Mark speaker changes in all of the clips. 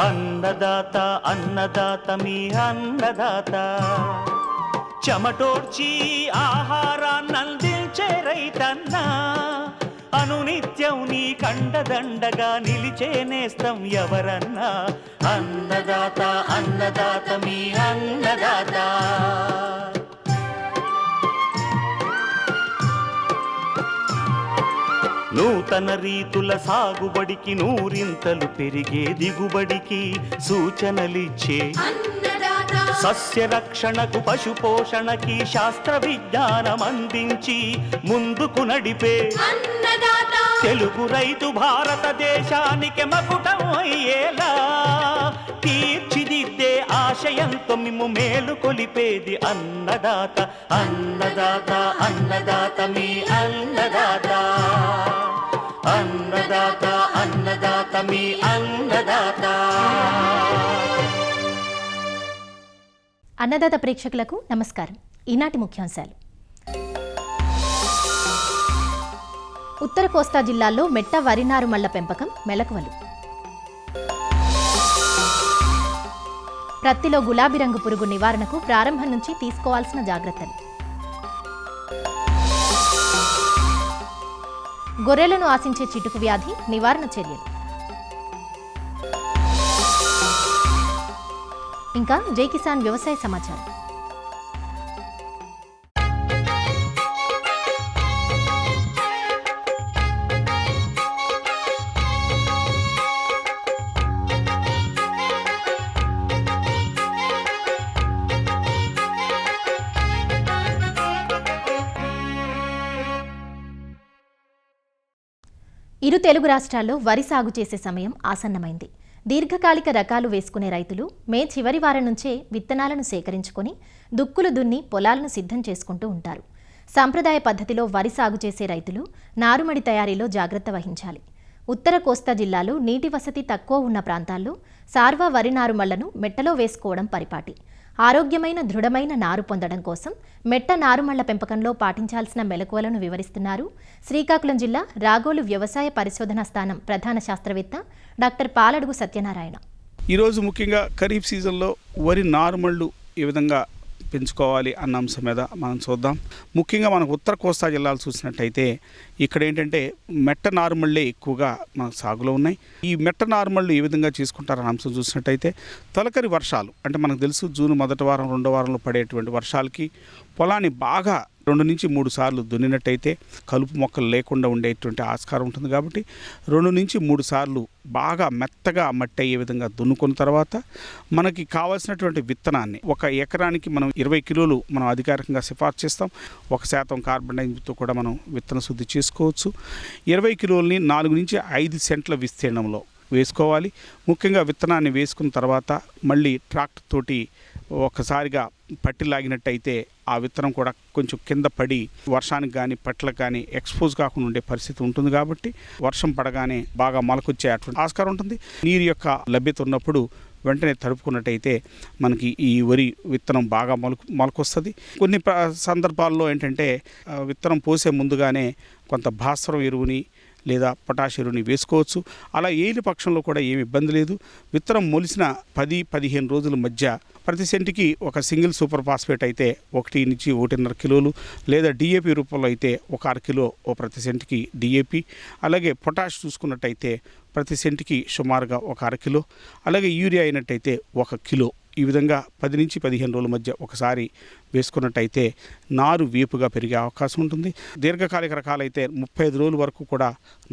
Speaker 1: అన్నదాత అన్నదాత మీ అన్నదాత చెమటోడ్చి ఆహారాన్నందించే రైతన్న అనునిత్యం నీ కండదండగా నిలిచే నేస్తం ఎవరన్నా అన్నదాత అన్నదాత మీ అన్నదాత. నూతన రీతుల సాగుబడికి నూరింతలు పెరిగే దిగుబడికి సూచనలిచ్చే సస్య రక్షణకు పశు పోషణకి శాస్త్ర విజ్ఞానం అందించి ముందుకు నడిపే తెలుగు రైతు భారతదేశానికి మకుటం అయ్యేలా తీర్చిదిద్దే ఆశయంతో మిమ్ము మేలు కొలిపేది అన్నదాత అన్నదాత అన్నదాత మీ అన్నదాత అన్నదాత అన్నదాత మీ అన్నదాత.
Speaker 2: అన్నదాత ప్రేక్షకులకు నమస్కారం. ఈనాటి ముఖ్యాంశాలు. ఉత్తర కోస్తా జిల్లాల్లో మెట్ట వరి నారుమళ్ల పెంపకం మెలకువలు. ప్రత్తిలో గులాబీ రంగు పురుగు నివారణకు ప్రారంభం నుంచి తీసుకోవాల్సిన జాగ్రత్తలు. గొర్రెలను ఆశించే చిటుకు వ్యాధి నివారణ చర్యలు. ఇంకా జై కిసాన్ వ్యవసాయ సమాచారం. ఇరు తెలుగు రాష్ట్రాల్లో వరి సాగు చేసే సమయం ఆసన్నమైంది. దీర్ఘకాలిక రకాలు వేసుకునే రైతులు మే చివరి వారం నుంచే విత్తనాలను సేకరించుకొని దుక్కులు దున్ని పొలాలను సిద్ధం చేసుకుంటూ ఉంటారు. సాంప్రదాయ పద్ధతిలో వరి సాగు చేసే రైతులు నారుమడి తయారీలో జాగ్రత్త వహించాలి. ఉత్తర కోస్తా జిల్లాలో నీటి వసతి తక్కువ ఉన్న ప్రాంతాల్లో సార్వా వరి నారుమళ్లను మెట్టలో వేసుకోవడం పరిపాటి. ఆరోగ్యమైన దృఢమైన నారు పొందడం కోసం మెట్ట నారుమళ్ల పెంపకంలో పాటించాల్సిన మెలకువలను వివరిస్తున్నారు శ్రీకాకుళం జిల్లా రాగోలు వ్యవసాయ పరిశోధనా స్థానం ప్రధాన శాస్త్రవేత్త డాక్టర్ పాలడుగు సత్యనారాయణ.
Speaker 3: ఈరోజు ముఖ్యంగా ఖరీఫ్ సీజన్లో వరి నారుమళ్ళు ఏ విధంగా పెంచుకోవాలి అన్న అంశం మీద మనం చూద్దాం. ముఖ్యంగా మనకు ఉత్తర కోస్తా జిల్లాలు చూసినట్టయితే ఇక్కడ ఏంటంటే మెట్ట నారుమళ్ళే ఎక్కువగా మన సాగులో ఉన్నాయి. ఈ మెట్ట నారుమళ్ళు ఏ విధంగా చేసుకుంటారన్న అంశం చూసినట్టయితే తొలకరి వర్షాలు అంటే మనకు తెలుసు జూన్ మొదటి వారం రెండో వారంలో పడేటువంటి వర్షాలకి పొలాన్ని బాగా 2 నుంచి 3 సార్లు దున్నినట్టయితే కలుపు మొక్కలు లేకుండా ఉండేటువంటి ఆస్కారం ఉంటుంది. కాబట్టి 2 నుంచి 3 సార్లు బాగా మెత్తగా మట్టి అయ్యే విధంగా దున్నుకున్న తర్వాత మనకి కావాల్సినటువంటి విత్తనాన్ని 1 ఎకరానికి మనం 20 కిలోలు మనం అధికారికంగా సిఫార్సు చేస్తాం. 1% కార్బన్ డైఆక్సైడ్తో కూడా మనం విత్తన శుద్ధి చేసుకోవచ్చు. 20 కిలోలని 4 నుంచి 5 సెంట్ల విస్తీర్ణంలో వేసుకోవాలి. ముఖ్యంగా విత్తనాన్ని వేసుకున్న తర్వాత మళ్ళీ ట్రాక్టర్ తోటి ఒకసారిగా పట్టి లాగినట్టయితే ఆ విత్తనం కూడా కొంచెం కింద పడి వర్షానికి కానీ పట్లకు కానీ ఎక్స్పోజ్ కాకుండా ఉండే పరిస్థితి ఉంటుంది. కాబట్టి వర్షం పడగానే బాగా మొలకొచ్చే అటువంటి ఆస్కారం ఉంటుంది. నీరు యొక్క లభ్యత ఉన్నప్పుడు వెంటనే తడుపుకున్నట్టయితే మనకి ఈ వరి విత్తనం బాగా మొలకొస్తుంది. కొన్ని సందర్భాల్లో ఏంటంటే విత్తనం పోసే ముందుగానే కొంత భాస్వరం ఎరువుని లేదా పొటాష్ ఎరువుని వేసుకోవచ్చు. అలా ఏలి పక్షంలో కూడా ఏమి ఇబ్బంది లేదు. విత్తనం మొలిసిన 10-15 రోజుల మధ్య ప్రతి సెంటుకి ఒక సింగిల్ సూపర్ ఫాస్ఫేట్ అయితే 1 నుంచి 1.5 కిలోలు లేదా డిఏపి రూపంలో అయితే 1 కిలో ప్రతి సెంటుకి డిఏపి, అలాగే పొటాష్ చూసుకున్నట్టయితే ప్రతి సెంటుకి సుమారుగా 1 కిలో, అలాగే యూరియా అయినట్టయితే 1 కిలో. ఈ విధంగా 10 నుంచి 15 రోజుల మధ్య ఒకసారి వేసుకున్నట్టయితే నారు వేపుగా పెరిగే అవకాశం ఉంటుంది. దీర్ఘకాలిక రకాలైతే 35 రోజుల వరకు కూడా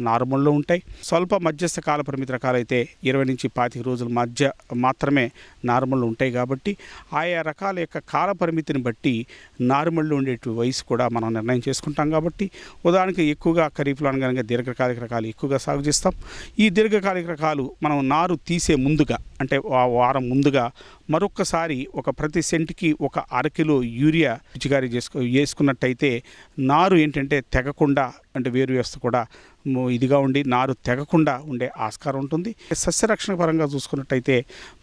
Speaker 3: నారుమల్లో ఉంటాయి. స్వల్ప మధ్యస్థ కాల పరిమితి రకాలైతే 20 నుంచి 25 రోజుల మధ్య మాత్రమే నారుమళ్ళు ఉంటాయి. కాబట్టి ఆయా రకాల యొక్క కాల పరిమితిని బట్టి నారుమళ్ళు ఉండే వయసు కూడా మనం నిర్ణయం చేసుకుంటాం. కాబట్టి ఉదాహరణకి ఎక్కువగా ఖరీఫ్లో అనగా దీర్ఘకాలిక రకాలు ఎక్కువగా సాగు చేస్తాం. ఈ దీర్ఘకాలిక రకాలు మనం నారు తీసే ముందుగా అంటే వారం ముందుగా మరొక్కసారి ప్రతి సెంటుకి 1/2 కిలో యూరియా పిచికారీ వేసుకున్నట్టయితే నారు ఏంటంటే తెగకుండా అంటే వేరు వ్యవస్థ కూడా ఇదిగా ఉండి నారు తెగకుండా ఉండే ఆస్కారం ఉంటుంది. సస్యరక్షణ పరంగా చూసుకున్నట్టయితే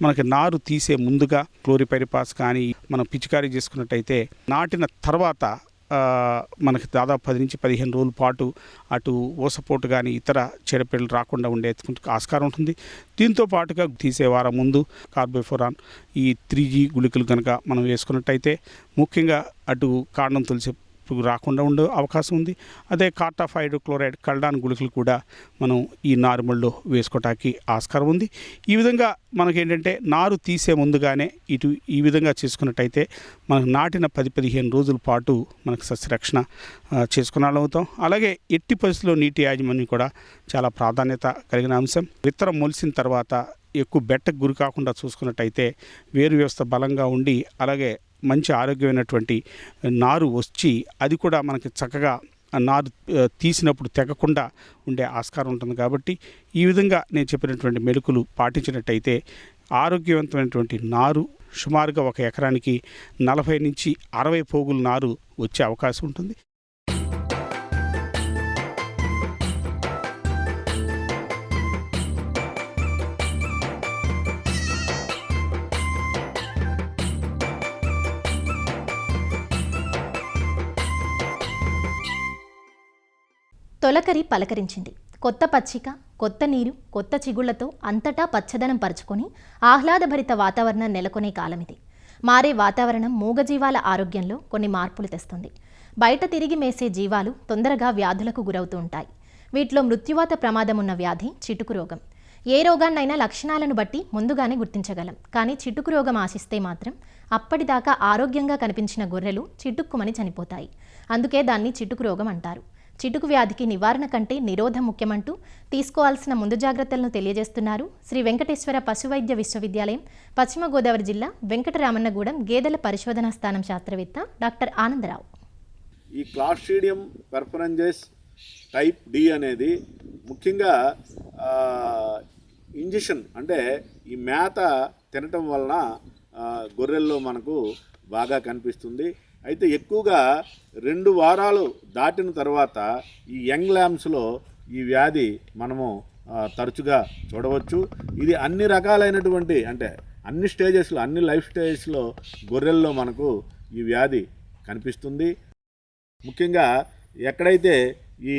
Speaker 3: మనకి నారు తీసే ముందుగా క్లోరిపైరిపాస్ కానీ మనం పిచికారీ చేసుకున్నట్టయితే నాటిన తర్వాత మనకి దాదాపు 10 నుంచి 15 రోజుల పాటు అటు ఊసపోటు కానీ ఇతర చీడపీడలు రాకుండా ఉండే ఆస్కారం ఉంటుంది. దీంతో పాటుగా తీసే వారం ముందు కార్బోఫురాన్ ఈ 3G గుళికలు కనుక మనం వేసుకున్నట్టయితే ముఖ్యంగా అటు కాండం తులసి రాకుండా ఉండే అవకాశం ఉంది. అదే కార్టాఫ్ హైడ్రోక్లోరైడ్ కల్డాన్ గుళికలు కూడా మనం ఈ నారుమల్లో వేసుకోవటానికి ఆస్కారం ఉంది. ఈ విధంగా మనకేంటంటే నారు తీసే ముందుగానే ఈ విధంగా చేసుకున్నట్టయితే మనకు నాటిన 10-15 రోజుల పాటు మనకు సస్యరక్షణ చేసుకునే వాళ్ళు అవుతాం. అలాగే ఎట్టి పరిస్థితుల్లో నీటి యాజమాన్యం కూడా చాలా ప్రాధాన్యత కలిగిన అంశం. విత్తనం మొలిసిన తర్వాత ఎక్కువ బెట్టకు గురి కాకుండా చూసుకున్నట్టయితే వేరు వ్యవస్థ బలంగా ఉండి అలాగే మంచి ఆరోగ్యమైనటువంటి నారు వచ్చి అది కూడా మనకి చక్కగా నారు తీసినప్పుడు తెగకుండా ఉండే ఆస్కారం ఉంటుంది. కాబట్టి ఈ విధంగా నేను చెప్పినటువంటి మెళుకులు పాటించినట్టయితే ఆరోగ్యవంతమైనటువంటి నారు సుమారుగా ఒక ఎకరానికి 40 నుంచి 60 పోగుల నారు వచ్చే అవకాశం ఉంటుంది.
Speaker 2: తొలకరి పలకరించింది. కొత్త పచ్చిక, కొత్త నీరు, కొత్త చిగుళ్లతో అంతటా పచ్చదనం పరుచుకొని ఆహ్లాదభరిత వాతావరణం నెలకొనే కాలమిది. మారే వాతావరణం మూగజీవాల ఆరోగ్యంలో కొన్ని మార్పులు తెస్తుంది. బయట తిరిగి మేసే జీవాలు తొందరగా వ్యాధులకు గురవుతూ ఉంటాయి. వీటిలో మృత్యువాత ప్రమాదం ఉన్న వ్యాధి చిటుకు రోగం. ఏ రోగాన్నైనా లక్షణాలను బట్టి ముందుగానే గుర్తించగలం. కానీ చిటుకు రోగం ఆశిస్తే మాత్రం అప్పటిదాకా ఆరోగ్యంగా కనిపించిన గొర్రెలు చిటుక్కుమని చనిపోతాయి. అందుకే దాన్ని చిటుకు రోగం అంటారు. చిటుకు వ్యాధికి నివారణ కంటే నిరోధం ముఖ్యమంటూ తీసుకోవాల్సిన ముందు జాగ్రత్తలను తెలియజేస్తున్నారు శ్రీ వెంకటేశ్వర పశువైద్య విశ్వవిద్యాలయం, పశ్చిమ గోదావరి జిల్లా, వెంకటరామన్నగూడెం గేదెల పరిశోధనా స్థానం శాస్త్రవేత్త డాక్టర్ ఆనందరావు.
Speaker 4: ఈ క్లాస్ట్రీడియం పెర్ఫరెంజెస్ టైప్ డి అనేది ముఖ్యంగా ఇంజెక్షన్ అంటే ఈ మేత తినటం వలన గొర్రెల్లో మనకు బాగా కనిపిస్తుంది. అయితే ఎక్కువగా 2 వారాలు దాటిన తర్వాత ఈ యంగ్ ల్యాంబ్స్లో ఈ వ్యాధి మనము తరచుగా చూడవచ్చు. ఇది అన్ని రకాలైనటువంటి అంటే అన్ని స్టేజెస్లో అన్ని లైఫ్ స్టేజెస్లో గొర్రెల్లో మనకు ఈ వ్యాధి కనిపిస్తుంది. ముఖ్యంగా ఎక్కడైతే ఈ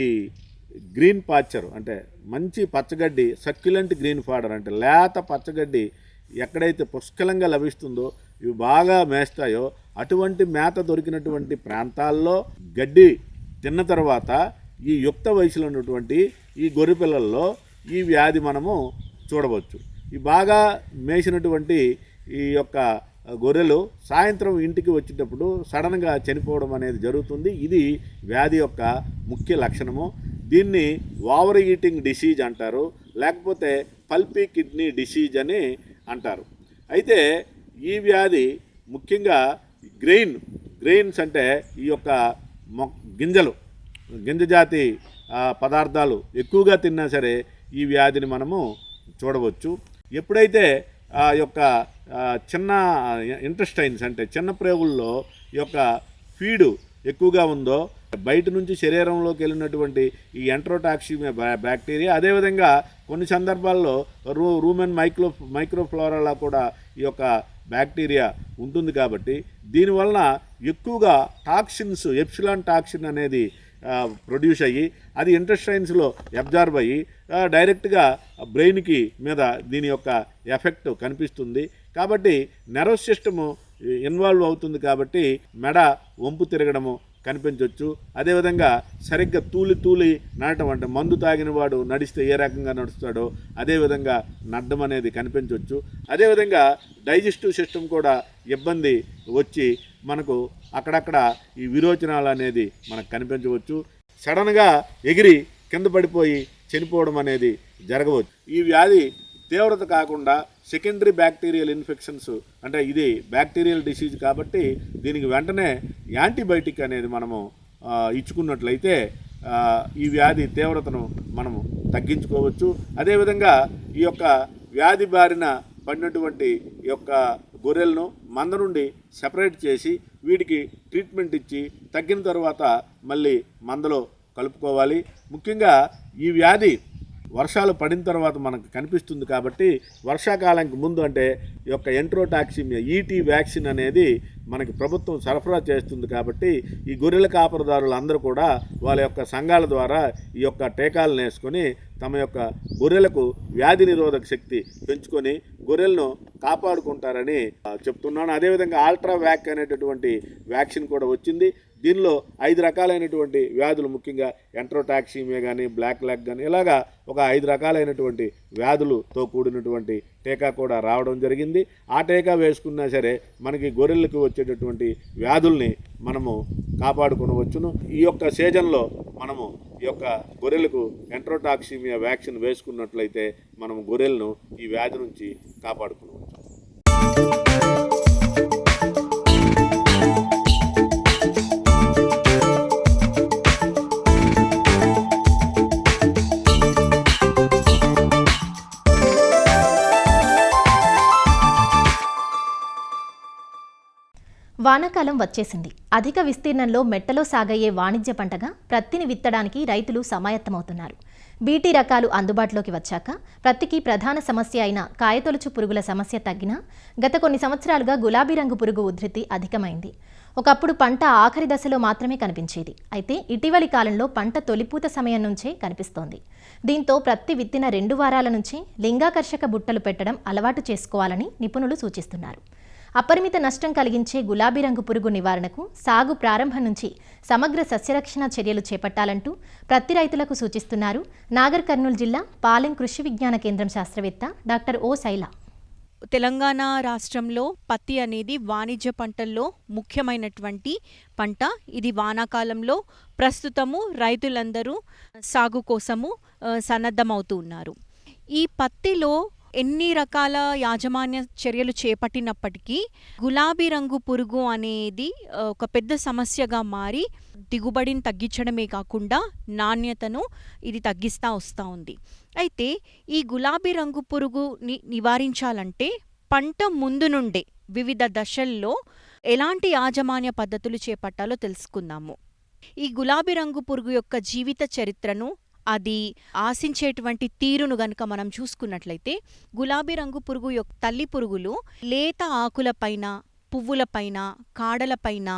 Speaker 4: గ్రీన్ పాస్చర్ అంటే మంచి పచ్చగడ్డి, సక్యులెంట్ గ్రీన్ ఫాడర్ అంటే లేత పచ్చగడ్డి ఎక్కడైతే పుష్కలంగా లభిస్తుందో ఇవి బాగా మేస్తాయో అటువంటి మేత దొరికినటువంటి ప్రాంతాల్లో గడ్డి తిన్న తర్వాత ఈ యుక్త వయసులో ఉన్నటువంటి ఈ గొర్రె పిల్లల్లో ఈ వ్యాధి మనము చూడవచ్చు. ఈ బాగా మేసినటువంటి ఈ యొక్క గొర్రెలు సాయంత్రం ఇంటికి వచ్చేటప్పుడు సడన్గా చనిపోవడం అనేది జరుగుతుంది. ఇది వ్యాధి యొక్క ముఖ్య లక్షణము. దీన్ని ఓవర్ ఈటింగ్ డిసీజ్ అంటారు, లేకపోతే పల్పీ కిడ్నీ డిసీజ్ అని అంటారు. అయితే ఈ వ్యాధి ముఖ్యంగా గ్రెయిన్స్ అంటే ఈ యొక్క గింజ జాతి పదార్థాలు ఎక్కువగా తిన్నా సరే ఈ వ్యాధిని మనము చూడవచ్చు. ఎప్పుడైతే ఆ యొక్క చిన్న ఇంటెస్టైన్స్ అంటే చిన్న ప్రేగుల్లో ఈ యొక్క ఫీడు ఎక్కువగా ఉందో బయట నుంచి శరీరంలోకి వెళ్ళినటువంటి ఈ ఎంట్రోటాక్సిమియా బ్యాక్టీరియా, అదేవిధంగా కొన్ని సందర్భాల్లో రూమెన్ మైక్రోఫ్లోరాలో కూడా ఈ యొక్క బ్యాక్టీరియా ఉంటుంది. కాబట్టి దీనివలన ఎక్కువగా టాక్సిన్స్, ఎప్సిలాన్ టాక్సిన్ అనేది ప్రొడ్యూస్ అయ్యి అది ఇంటెస్టైన్స్లో అబ్జార్బ్ అయ్యి డైరెక్ట్గా బ్రెయిన్కి మీద దీని యొక్క ఎఫెక్ట్ కనిపిస్తుంది. కాబట్టి నర్వస్ సిస్టము ఇన్వాల్వ్ అవుతుంది. కాబట్టి మెడ వంపు తిరగడము కనిపించవచ్చు. అదేవిధంగా సరిగ్గా తూలి నడటం అంటే మందు తాగిన వాడు నడిస్తే ఏ రకంగా నడుస్తాడో అదేవిధంగా నడ్డం అనేది కనిపించవచ్చు. అదేవిధంగా డైజెస్టివ్ సిస్టమ్ కూడా ఇబ్బంది వచ్చి మనకు అక్కడక్కడ ఈ విరోచనాలు అనేది మనకు కనిపించవచ్చు. సడన్గా ఎగిరి కింద పడిపోయి చనిపోవడం అనేది జరగవచ్చు. ఈ వ్యాధి తీవ్రత కాకుండా సెకండరీ బ్యాక్టీరియల్ ఇన్ఫెక్షన్స్ అంటే ఇది బ్యాక్టీరియల్ డిసీజ్ కాబట్టి దీనికి వెంటనే యాంటీబయాటిక్ అనేది మనము ఇచ్చుకున్నట్లయితే ఈ వ్యాధి తీవ్రతను మనము తగ్గించుకోవచ్చు. అదేవిధంగా ఈ యొక్క వ్యాధి బారిన పడినటువంటి ఈ యొక్క గొర్రెలను మంద నుండి సెపరేట్ చేసి వీటికి ట్రీట్మెంట్ ఇచ్చి తగ్గిన తర్వాత మళ్ళీ మందలో కలుపుకోవాలి. ముఖ్యంగా ఈ వ్యాధి వర్షాలు పడిన తర్వాత మనకు కనిపిస్తుంది. కాబట్టి వర్షాకాలానికి ముందు అంటే ఈ యొక్క ఎంట్రోటాక్సిమియా ఈటీ వ్యాక్సిన్ అనేది మనకి ప్రభుత్వం సరఫరా చేస్తుంది. కాబట్టి ఈ గొర్రెల కాపరిదారులు అందరూ కూడా వాళ్ళ యొక్క సంఘాల ద్వారా ఈ యొక్క టీకాలను వేసుకొని తమ యొక్క గొర్రెలకు వ్యాధి నిరోధక శక్తి పెంచుకొని గొర్రెలను కాపాడుకుంటారని చెప్తున్నాను. అదేవిధంగా ఆల్ట్రా వ్యాక్ అనేటటువంటి వ్యాక్సిన్ కూడా వచ్చింది. దీనిలో 5 రకాలైనటువంటి వ్యాధులు, ముఖ్యంగా ఎంట్రోటాక్సిమియా కానీ, బ్లాక్ లెగ్ కానీ, ఇలాగా ఒక 5 రకాలైనటువంటి వ్యాధులతో కూడినటువంటి టీకా కూడా రావడం జరిగింది. ఆ టీకా వేసుకున్నా సరే మనకి గొర్రెలకు వచ్చేటటువంటి వ్యాధుల్ని మనము కాపాడుకోవచ్చును. ఈ యొక్క సీజన్లో మనము ఈ యొక్క గొర్రెలకు ఎంట్రోటాక్సిమియా వ్యాక్సిన్ వేసుకున్నట్లయితే మనము గొర్రెలను ఈ వ్యాధి నుంచి కాపాడుకోవచ్చు.
Speaker 2: వానాకాలం వచ్చేసింది. అధిక విస్తీర్ణంలో మెట్టలో సాగయ్యే వాణిజ్య పంటగా ప్రత్తిని విత్తడానికి రైతులు సమాయత్తమవుతున్నారు. బీటీ రకాలు అందుబాటులోకి వచ్చాక ప్రత్తికి ప్రధాన సమస్య అయిన కాయతొలుచు పురుగుల సమస్య తగ్గినా గత కొన్ని సంవత్సరాలుగా గులాబీ రంగు పురుగు ఉధృతి అధికమైంది. ఒకప్పుడు పంట ఆఖరి దశలో మాత్రమే కనిపించేది. అయితే ఇటీవలి కాలంలో పంట తొలిపూత సమయం నుంచే కనిపిస్తోంది. దీంతో ప్రత్తి విత్తిన 2 వారాల నుంచి లింగాకర్షక బుట్టలు పెట్టడం అలవాటు చేసుకోవాలని నిపుణులు సూచిస్తున్నారు. అపరిమిత నష్టం కలిగించే గులాబీ రంగు పురుగు నివారణకు సాగు ప్రారంభం నుంచి సమగ్ర సస్యరక్షణ చర్యలు చేపట్టాలంటూ ప్రత్తి రైతులకు సూచిస్తున్నారు నాగర్ కర్నూలు జిల్లా పాలెం కృషి విజ్ఞాన కేంద్రం శాస్త్రవేత్త డాక్టర్ ఓ శైల.
Speaker 5: తెలంగాణ రాష్ట్రంలో పత్తి అనేది వాణిజ్య పంటల్లో ముఖ్యమైనటువంటి పంట. ఇది వానాకాలంలో ప్రస్తుతము రైతులందరూ సాగు కోసము సన్నద్ధమవుతూ ఉన్నారు. ఈ పత్తిలో ఎన్ని రకాల యాజమాన్య చర్యలు చేపట్టినప్పటికీ గులాబీ రంగు పురుగు అనేది ఒక పెద్ద సమస్యగా మారి దిగుబడిని తగ్గించడమే కాకుండా నాణ్యతను ఇది తగ్గిస్తూ వస్తూ ఉంది. అయితే ఈ గులాబీ రంగు పురుగుని నివారించాలంటే పంట ముందు నుండే వివిధ దశల్లో ఎలాంటి యాజమాన్య పద్ధతులు చేపట్టాలో తెలుసుకుందాము. ఈ గులాబీ రంగు పురుగు యొక్క జీవిత చరిత్రను, అది ఆశించేటువంటి తీరును గనుక మనం చూసుకున్నట్లయితే గులాబీ రంగు పురుగు యొక్క తల్లి పురుగులు లేత ఆకులపైన, పువ్వులపైన, కాడలపైన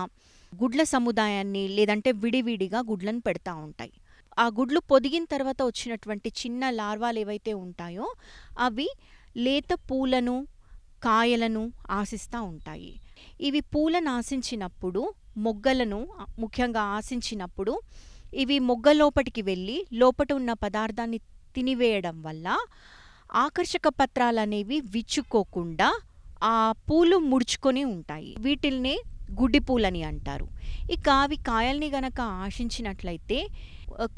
Speaker 5: గుడ్ల సముదాయాన్ని లేదంటే విడివిడిగా గుడ్లను పెడతా ఉంటాయి. ఆ గుడ్లు పొదిగిన తర్వాత వచ్చినటువంటి చిన్న లార్వాలు ఏవైతే ఉంటాయో అవి లేత పూలను, కాయలను ఆశిస్తూ ఉంటాయి. ఇవి పూలను ఆశించినప్పుడు, మొగ్గలను ముఖ్యంగా ఆశించినప్పుడు ఇవి మొగ్గ లోపటికి వెళ్ళి లోపట ఉన్న పదార్థాన్ని తినివేయడం వల్ల ఆకర్షక పత్రాలనేవి విచ్చుకోకుండా ఆ పూలు ముడుచుకొని ఉంటాయి. వీటిల్నే గుడ్డి పూలని అంటారు. ఇక అవి కాయల్ని గనక ఆశించినట్లయితే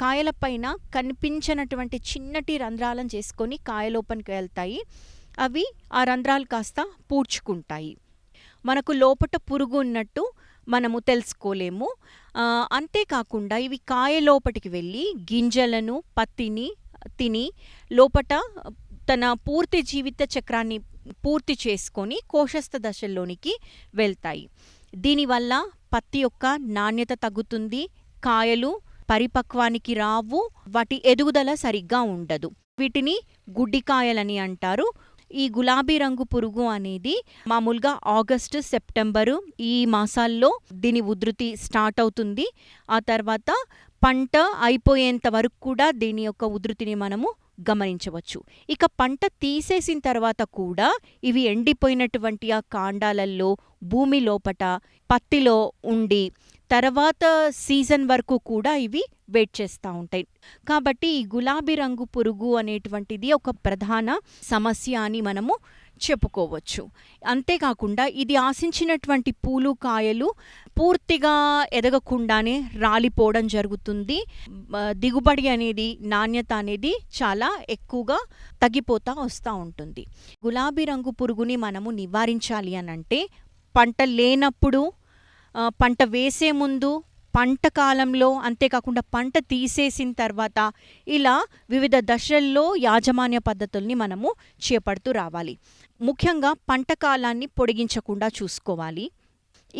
Speaker 5: కాయలపైన కనిపించినటువంటి చిన్నటి రంధ్రాలను చేసుకొని కాయలోపలికి వెళ్తాయి. అవి ఆ రంధ్రాలు కాస్త పూడ్చుకుంటాయి. మనకు లోపట పురుగు ఉన్నట్టు మనము తెలుసుకోలేము. అంతేకాకుండా ఇవి కాయ లోపటికి వెళ్ళి గింజలను, పత్తిని తిని లోపట తన పూర్తి జీవిత చక్రాన్ని పూర్తి చేసుకొని కోశస్థ దశల్లోనికి వెళ్తాయి. దీనివల్ల పత్తి యొక్క నాణ్యత తగ్గుతుంది, కాయలు పరిపక్వానికి రావు, వాటి ఎదుగుదల సరిగ్గా ఉండదు. వీటిని గుడ్డికాయలని అంటారు. ఈ గులాబీ రంగు పురుగు అనేది మామూలుగా ఆగస్టు, సెప్టెంబరు ఈ మాసాల్లో దీని ఉధృతి స్టార్ట్ అవుతుంది. ఆ తర్వాత పంట అయిపోయేంత వరకు కూడా దీని యొక్క ఉధృతిని మనము గమనించవచ్చు. ఇక పంట తీసేసిన తర్వాత కూడా ఇవి ఎండిపోయినటువంటి ఆ కాండాలల్లో, భూమి లోపట, పత్తిలో ఉండి తర్వాత సీజన్ వరకు కూడా ఇవి వెయిట్ చేస్తూ ఉంటాయి. కాబట్టి ఈ గులాబీ రంగు పురుగు అనేటువంటిది ఒక ప్రధాన సమస్య అని మనము చెప్పుకోవచ్చు. అంతేకాకుండా ఇది ఆశించినటువంటి పూలు, కాయలు పూర్తిగా ఎదగకుండానే రాలిపోవడం జరుగుతుంది. దిగుబడి అనేది, నాణ్యత అనేది చాలా ఎక్కువగా తగ్గిపోతూ వస్తూ ఉంటుంది. గులాబీ రంగు పురుగుని మనము నివారించాలి అనంటే పంట లేనప్పుడు, పంట వేసే ముందు, పంట కాలంలో, అంతేకాకుండా పంట తీసేసిన తర్వాత ఇలా వివిధ దశల్లో యాజమాన్య పద్ధతుల్ని మనము చేపడుతూ రావాలి. ముఖ్యంగా పంట కాలాన్ని పొడిగించకుండా చూసుకోవాలి.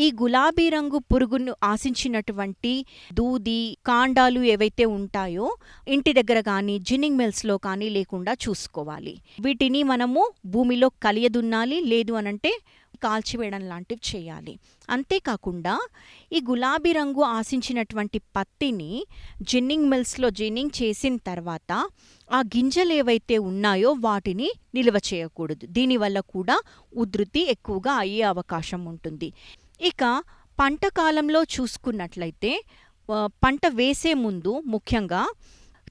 Speaker 5: ఈ గులాబీ రంగు పురుగును ఆశించినటువంటి దూది కాండాలు ఏవైతే ఉంటాయో ఇంటి దగ్గర కానీ జిన్నింగ్ మిల్స్లో కానీ లేకుండా చూసుకోవాలి. వీటిని మనము భూమిలో కలియదున్నాలి, లేదు అనంటే కాల్చివేయడం లాంటివి చేయాలి. అంతేకాకుండా ఈ గులాబీ రంగు ఆశించినటువంటి పత్తిని జిన్నింగ్ మిల్స్లో జిన్నింగ్ చేసిన తర్వాత ఆ గింజలు ఏవైతే ఉన్నాయో వాటిని నిల్వ చేయకూడదు. దీనివల్ల కూడా ఉధృతి ఎక్కువగా అయ్యే అవకాశం ఉంటుంది. ఇక పంట కాలంలో చూసుకున్నట్లయితే పంట వేసే ముందు ముఖ్యంగా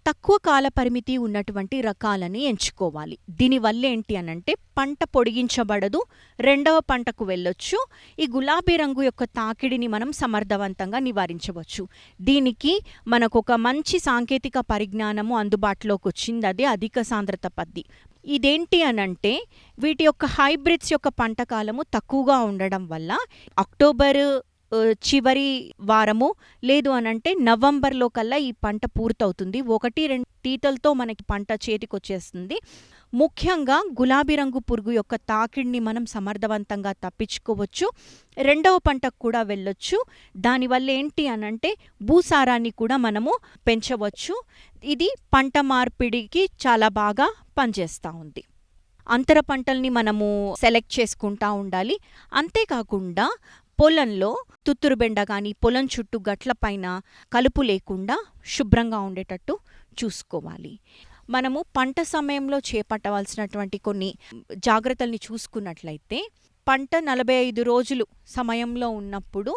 Speaker 5: తక్కువ కాల పరిమితి ఉన్నటువంటి రకాలని ఎంచుకోవాలి. దీనివల్ల ఏంటి అనంటే పంట పొడిగించబడదు, రెండవ పంటకు వెళ్ళొచ్చు. ఈ గులాబీ రంగు యొక్క తాకిడిని మనం సమర్థవంతంగా నివారించవచ్చు. దీనికి మనకు ఒక మంచి సాంకేతిక పరిజ్ఞానము అందుబాటులోకి వచ్చింది, అదే అధిక సాంద్రత పత్తి. ఇదేంటి అనంటే వీటి యొక్క హైబ్రిడ్స్ యొక్క పంట కాలము తక్కువగా ఉండడం వల్ల అక్టోబర్ చివరి వారము లేదు అనంటే నవంబర్లో కల్లా ఈ పంట పూర్తవుతుంది. 1-2 తీతలతో మనకి పంట చేతికొచ్చేస్తుంది. ముఖ్యంగా గులాబీ రంగు పురుగు యొక్క తాకిడిని మనం సమర్థవంతంగా తప్పించుకోవచ్చు, రెండవ పంటకు కూడా వెళ్ళొచ్చు. దానివల్ల ఏంటి అనంటే భూసారాన్ని కూడా మనము పెంచవచ్చు. ఇది పంట మార్పిడికి చాలా బాగా పనిచేస్తూ ఉంది. అంతర పంటల్ని మనము సెలెక్ట్ చేసుకుంటూ ఉండాలి. అంతేకాకుండా పొలంలో తుత్తురుబెండ కానీ పొలం చుట్టూ గట్లపైన కలుపు లేకుండా శుభ్రంగా ఉండేటట్టు చూసుకోవాలి. మనము పంట సమయంలో చేపట్టవలసినటువంటి కొన్ని జాగ్రత్తల్ని చూసుకున్నట్లయితే పంట 45 రోజులు సమయంలో ఉన్నప్పుడు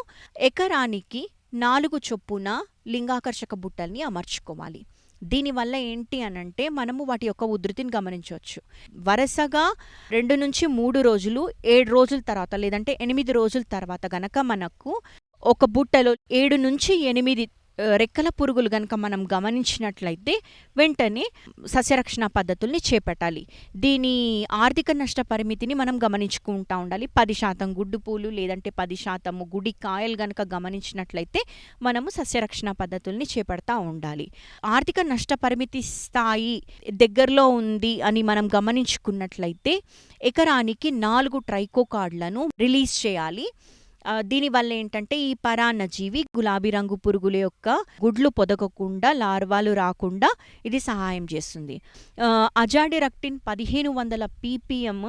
Speaker 5: ఎకరానికి 4 చొప్పున లింగాకర్షక బుట్టల్ని అమర్చుకోవాలి. దీనివల్ల ఏంటి అనంటే మనము వాటి యొక్క ఉధృతిని గమనించవచ్చు. వరుసగా 2 నుంచి 3 రోజులు 7 రోజుల తర్వాత లేదంటే 8 రోజుల తర్వాత గనక మనకు ఒక బుట్టలో 7 నుంచి 8 రెక్కల పురుగులు గనక మనం గమనించినట్లయితే వెంటనే సస్యరక్షణ పద్ధతుల్ని చేపట్టాలి. దీని ఆర్థిక నష్ట పరిమితిని మనం గమనించుకుంటూ ఉండాలి. 10% గుడ్డు పూలు లేదంటే 10% గుడి కాయలు గనక గమనించినట్లయితే మనము సస్యరక్షణ పద్ధతుల్ని చేపడతా ఉండాలి. ఆర్థిక నష్ట పరిమితి స్థాయి దగ్గరలో ఉంది అని మనం గమనించుకున్నట్లయితే ఎకరానికి 4 ట్రైకోకార్డులను రిలీజ్ చేయాలి. దీనివల్ల ఏంటంటే ఈ పరాన్నజీవి గులాబీ రంగు పురుగుల యొక్క గుడ్లు పొదగకుండా లార్వాలు రాకుండా ఇది సహాయం చేస్తుంది. అజాడిరక్టిన్ 1500 ppm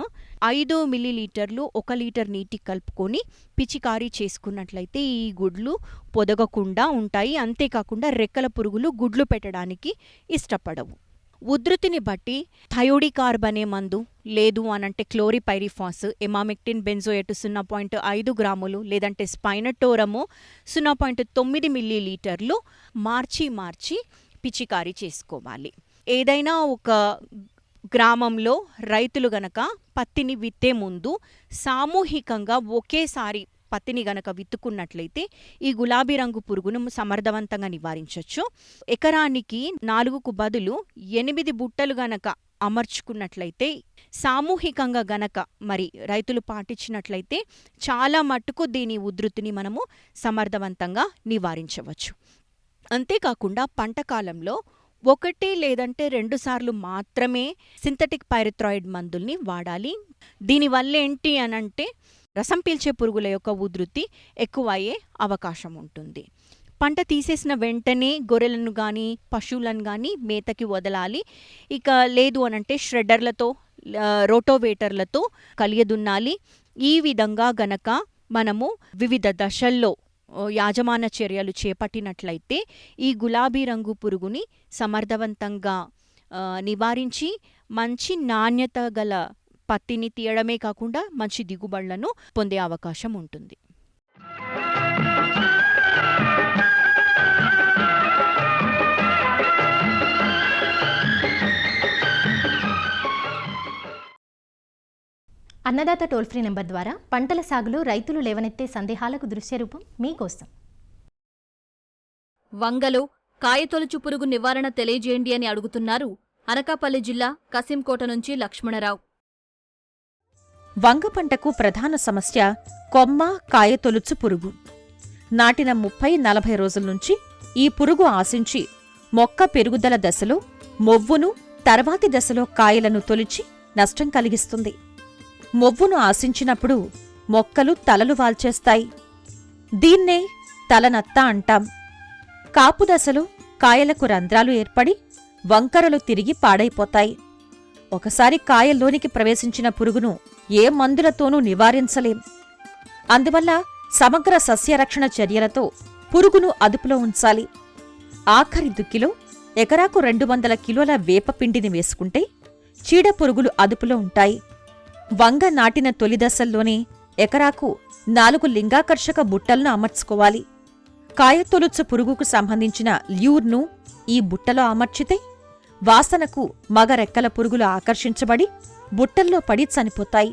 Speaker 5: 5 మిల్లీలీటర్లు 1 లీటర్ నీటి కలుపుకొని పిచికారీ చేసుకున్నట్లయితే ఈ గుడ్లు పొదగకుండా ఉంటాయి. అంతేకాకుండా రెక్కల పురుగులు గుడ్లు పెట్టడానికి ఇష్టపడవు. ఉధృతిని బట్టి థయోడికార్బ్ అనే మందు లేదు అనంటే క్లోరిపైరిఫాస్, ఎమామెక్టిన్ బెంజోయేట్ 0.5 గ్రాములు లేదంటే స్పైనటోరము 0.9 మిల్లీలీటర్లు మార్చి పిచికారీ చేసుకోవాలి. ఏదైనా ఒక గ్రామంలో రైతులు గనక పత్తిని విత్తే ముందు సామూహికంగా ఒకేసారి పత్తిని గనక విత్తుకున్నట్లయితే ఈ గులాబీ రంగు పురుగును సమర్థవంతంగా నివారించవచ్చు. ఎకరానికి 4కు బదులు 8 బుట్టలు గనక అమర్చుకున్నట్లయితే సామూహికంగా గనక మరి రైతులు పాటించినట్లయితే చాలా మట్టుకు దీని ఉధృతిని మనము సమర్థవంతంగా నివారించవచ్చు. అంతేకాకుండా పంట కాలంలో 1 లేదంటే 2 సార్లు మాత్రమే సింథటిక్ పైరిథ్రాయిడ్ మందుల్ని వాడాలి. దీనివల్ల ఏంటి అనంటే రసం పీల్చే పురుగుల యొక్క ఉధృతి ఎక్కువయ్యే అవకాశం ఉంటుంది. పంట తీసేసిన వెంటనే గొర్రెలను కానీ పశువులను కానీ మేతకి వదలాలి. ఇక లేదు అనంటే ష్రెడ్డర్లతో రోటోవేటర్లతో కలియదున్నాలి. ఈ విధంగా గనక మనము వివిధ దశల్లో యాజమాన చర్యలు చేపట్టినట్లయితే ఈ గులాబీ రంగు పురుగుని సమర్థవంతంగా నివారించి మంచి నాణ్యత గల పత్తిని తీయడమే కాకుండా మంచి దిగుబడులను పొందే అవకాశం ఉంటుంది.
Speaker 2: అన్నదాత టోల్ ఫ్రీ నెంబర్ ద్వారా పంటల సాగులో రైతులు లేవనెత్తే సందేహాలకు దృశ్యరూపం మీకోసం.
Speaker 6: వంగలో కాయతొలుచు పురుగు నివారణ తెలియజేయండి అని అడుగుతున్నారు అనకాపల్లి జిల్లా కసింకోట నుంచి లక్ష్మణరావు.
Speaker 7: వంగ పంటకు ప్రధాన సమస్య కొమ్మ కాయతొలుచు పురుగు. నాటిన 30-40 రోజుల నుంచి ఈ పురుగు ఆశించి మొక్క పెరుగుదల దశలో మొవ్వును తర్వాతి దశలో కాయలను తొలిచి నష్టం కలిగిస్తుంది. మొవ్వును ఆశించినప్పుడు మొక్కలు తలలు వాల్చేస్తాయి. దీన్నే తలనత్త అంటాం. కాపు దశలో కాయలకు రంధ్రాలు ఏర్పడి వంకరలు తిరిగి పాడైపోతాయి. ఒకసారి కాయల్లోనికి ప్రవేశించిన పురుగును ఏ మందులతోనూ నివారించలేం. అందువల్ల సమగ్ర సస్యరక్షణ చర్యలతో పురుగును అదుపులో ఉంచాలి. ఆఖరి దుక్కిలో ఎకరాకు 200 కిలోల వేపపిండిని వేసుకుంటే చీడపురుగులు అదుపులో ఉంటాయి. వంగ నాటిన తొలి దశల్లోనే ఎకరాకు 4 లింగాకర్షక బుట్టలను అమర్చుకోవాలి. కాయతొలుచు పురుగుకు సంబంధించిన ల్యూర్ను ఈ బుట్టలో అమర్చితే వాసనకు మగ రెక్కల పురుగులు ఆకర్షించబడి బుట్టల్లో పడి చనిపోతాయి.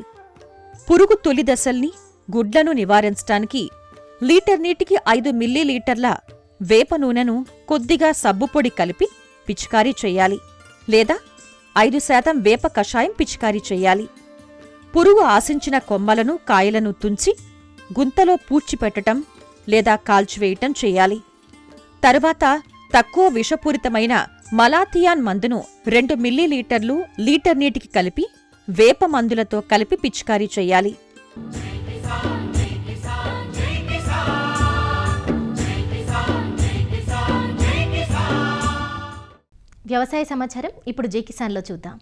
Speaker 7: పురుగు తొలి దశల్ని, గుడ్లను నివారించటానికి లీటర్ నీటికి 5 మిల్లీలీటర్ల వేప నూనెను కొద్దిగా సబ్బుపొడి కలిపి పిచికారీ చెయ్యాలి. లేదా 5% వేప కషాయం పిచికారీ చెయ్యాలి. పురుగు ఆశించిన కొమ్మలను, కాయలను తుంచి గుంతలో పూడ్చిపెట్టటం లేదా కాల్చివేయటం చెయ్యాలి. తరువాత తక్కువ విషపూరితమైన మలాథియాన్ మందును 2 మిల్లీలీటర్లు లీటర్ నీటికి కలిపి వేప మందులతో కలిపి పిచికారీ చెయ్యాలి.
Speaker 2: వ్యవసాయ సమాచారం ఇప్పుడు జై కిసాన్లో చూద్దాం.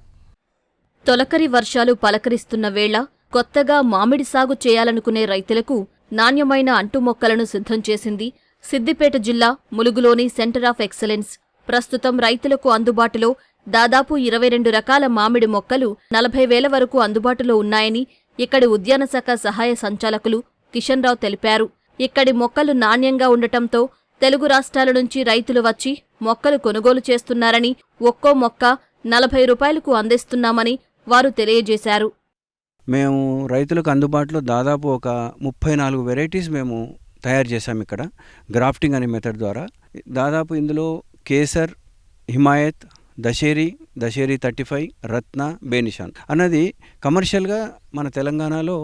Speaker 6: తొలకరి వర్షాలు పలకరిస్తున్న వేళ కొత్తగా మామిడి సాగు చేయాలనుకునే రైతులకు నాణ్యమైన అంటు మొక్కలను సిద్ధం చేసింది సిద్దిపేట జిల్లా ములుగులోని సెంటర్ ఆఫ్ ఎక్సలెన్స్. ప్రస్తుతం రైతులకు అందుబాటులో దాదాపు 22 రకాల మామిడి మొక్కలు 40,000 వరకు అందుబాటులో ఉన్నాయని ఇక్కడి ఉద్యాన శాఖ సహాయ సంచాలకులు కిషన్ రావు తెలిపారు. ఇక్కడి మొక్కలు నాణ్యంగా ఉండటంతో తెలుగు రాష్ట్రాల నుంచి రైతులు వచ్చి మొక్కలు కొనుగోలు చేస్తున్నారని, ఒక్కో మొక్క 40 రూపాయలకు అందిస్తున్నామని వారు తెలియజేశారు.
Speaker 8: మేము రైతులకు అందుబాటులో దాదాపు ఒక 34 వెరైటీస్ మేము తయారు చేశాం ఇక్కడ గ్రాఫ్టింగ్ అనే మెథడ్ ద్వారా. దాదాపు ఇందులో కేసర్, హిమాయత్, దశేరి 35, రత్న, బేనిషాన్ అన్నది కమర్షియల్గా మన తెలంగాణలో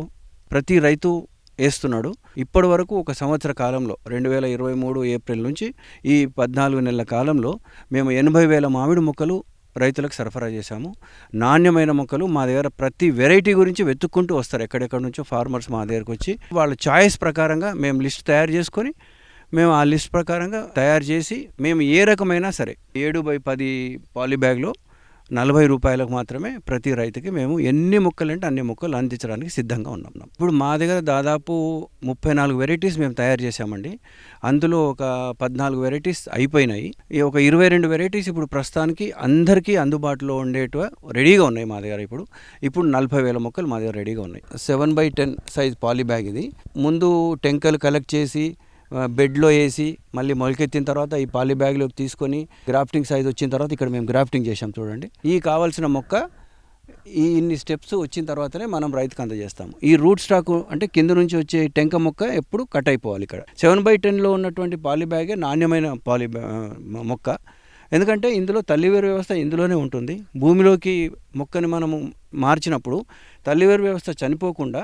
Speaker 8: ప్రతి రైతు వేస్తున్నాడు. ఇప్పటి వరకు ఒక సంవత్సర కాలంలో 2023 ఏప్రిల్ నుంచి ఈ 14 నెలల కాలంలో మేము 80,000 మామిడి మొక్కలు రైతులకు సరఫరా చేశాము. నాణ్యమైన మొక్కలు మా దగ్గర ప్రతి వెరైటీ గురించి వెతుక్కుంటూ వస్తారు. ఎక్కడెక్కడి నుంచో ఫార్మర్స్ మా దగ్గరకు వచ్చి వాళ్ళ చాయిస్ ప్రకారంగా మేము లిస్ట్ తయారు చేసుకొని మేము ఆ లిస్ట్ ప్రకారంగా తయారు చేసి మేము ఏ రకమైనా సరే 7x10 పాలీబ్యాగ్లో 40 రూపాయలకు మాత్రమే ప్రతి రైతుకి మేము ఎన్ని మొక్కలు అంటే అన్ని మొక్కలు అందించడానికి సిద్ధంగా ఉన్నాం. ఇప్పుడు మా దగ్గర దాదాపు 34 వెరైటీస్ మేము తయారు చేశామండి. అందులో ఒక 14 వెరైటీస్ అయిపోయినాయి. ఒక 22 వెరైటీస్ ఇప్పుడు ప్రస్తుతానికి అందరికీ అందుబాటులో ఉండేటివి రెడీగా ఉన్నాయి మా దగ్గర. ఇప్పుడు 40,000 మొక్కలు మా దగ్గర రెడీగా ఉన్నాయి. 7x10 సైజ్ పాలీబ్యాగ్ ఇది. ముందు టెంకలు కలెక్ట్ చేసి బెడ్లో వేసి మళ్ళీ మొలకెత్తిన తర్వాత ఈ పాలీ బ్యాగ్లోకి తీసుకొని గ్రాఫ్టింగ్ సైజ్ వచ్చిన తర్వాత ఇక్కడ మేము గ్రాఫ్టింగ్ చేసాం చూడండి. ఈ కావాల్సిన మొక్క ఇన్ని స్టెప్స్ వచ్చిన తర్వాతనే మనం రైతుకు అందజేస్తాము. ఈ రూట్ స్టాక్ అంటే కింద నుంచి వచ్చే టెంక మొక్క ఎప్పుడు కట్ అయిపోవాలి. ఇక్కడ 7x10లో ఉన్నటువంటి పాలీ బ్యాగే నాణ్యమైన మొక్క. ఎందుకంటే ఇందులో తల్లివేరు వ్యవస్థ ఇందులోనే ఉంటుంది. భూమిలోకి మొక్కని మనము మార్చినప్పుడు తల్లివేరు వ్యవస్థ చనిపోకుండా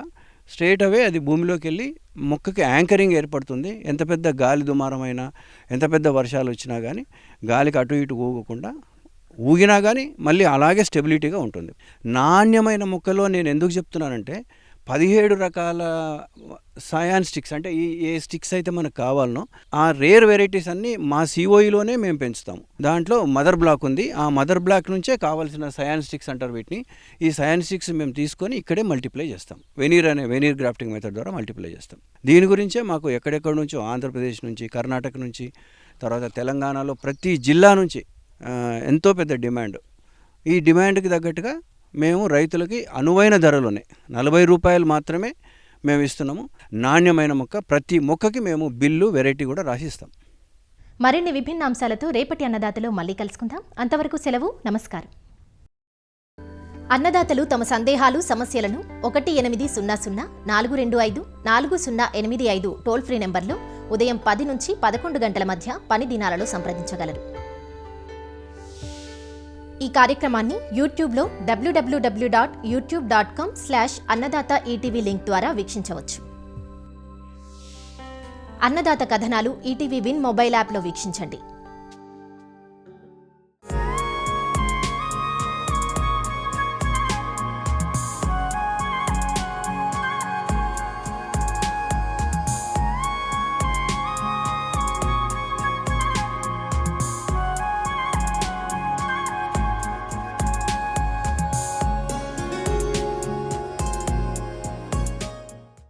Speaker 8: స్ట్రేట్ అవే అది భూమిలోకి వెళ్ళి మొక్కకి యాంకరింగ్ ఏర్పడుతుంది. ఎంత పెద్ద గాలి దుమారమైనా, ఎంత పెద్ద వర్షాలు వచ్చినా కానీ గాలికి అటు ఇటు ఊగకుండా, ఊగినా కానీ మళ్ళీ అలాగే స్టెబిలిటీగా ఉంటుంది. నాణ్యమైన మొక్కలో నేను ఎందుకు చెప్తున్నానంటే 17 రకాల సయాన్ స్టిక్స్ అంటే ఏ స్టిక్స్ అయితే మనకు కావాలనో ఆ రేర్ వెరైటీస్ అన్నీ మా సిఓఈలోనే మేము పెంచుతాము. దాంట్లో మదర్ బ్లాక్ ఉంది. ఆ మదర్ బ్లాక్ నుంచే కావాల్సిన సయాన్ స్టిక్స్ అంటారు వీటిని. ఈ సయాన్ స్టిక్స్ మేము తీసుకొని ఇక్కడే మల్టిప్లై చేస్తాం. వెనీర్ గ్రాఫ్టింగ్ మెథడ్ ద్వారా మల్టిప్లై చేస్తాం. దీని గురించే మాకు ఎక్కడెక్కడి నుంచో ఆంధ్రప్రదేశ్ నుంచి, కర్ణాటక నుంచి, తర్వాత తెలంగాణలో ప్రతి జిల్లా నుంచి ఎంతో పెద్ద డిమాండ్. ఈ డిమాండ్కి తగ్గట్టుగా మేము రైతులకి అనువైన ధరలోనే 40 రూపాయలు మాత్రమే మేము ఇస్తున్నాము. నాణ్యమైన మొక్క, ప్రతి మొక్కకి మేము బిల్లు, వెరైటీ కూడా రాసిస్తాం.
Speaker 2: మరిన్ని విభిన్న అంశాలతో రేపటి అన్నదాతలో మళ్ళీ కలుసుకుందాం. అంతవరకు సెలవు. నమస్కారం. అన్నదాతలు తమ సందేహాలు, సమస్యలను 1800-425-4085 టోల్ ఫ్రీ నెంబర్లో ఉదయం 10 నుంచి 11 గంటల మధ్య పని దినాలలో సంప్రదించగలరు. ఈ కార్యక్రమాన్ని యూట్యూబ్లో www.youtube.com/అన్నదాత ఈటీవీ లింక్ ద్వారా వీక్షించవచ్చు. అన్నదాత కథనాలు ఈటీవీ విన్ మొబైల్ యాప్లో వీక్షించండి.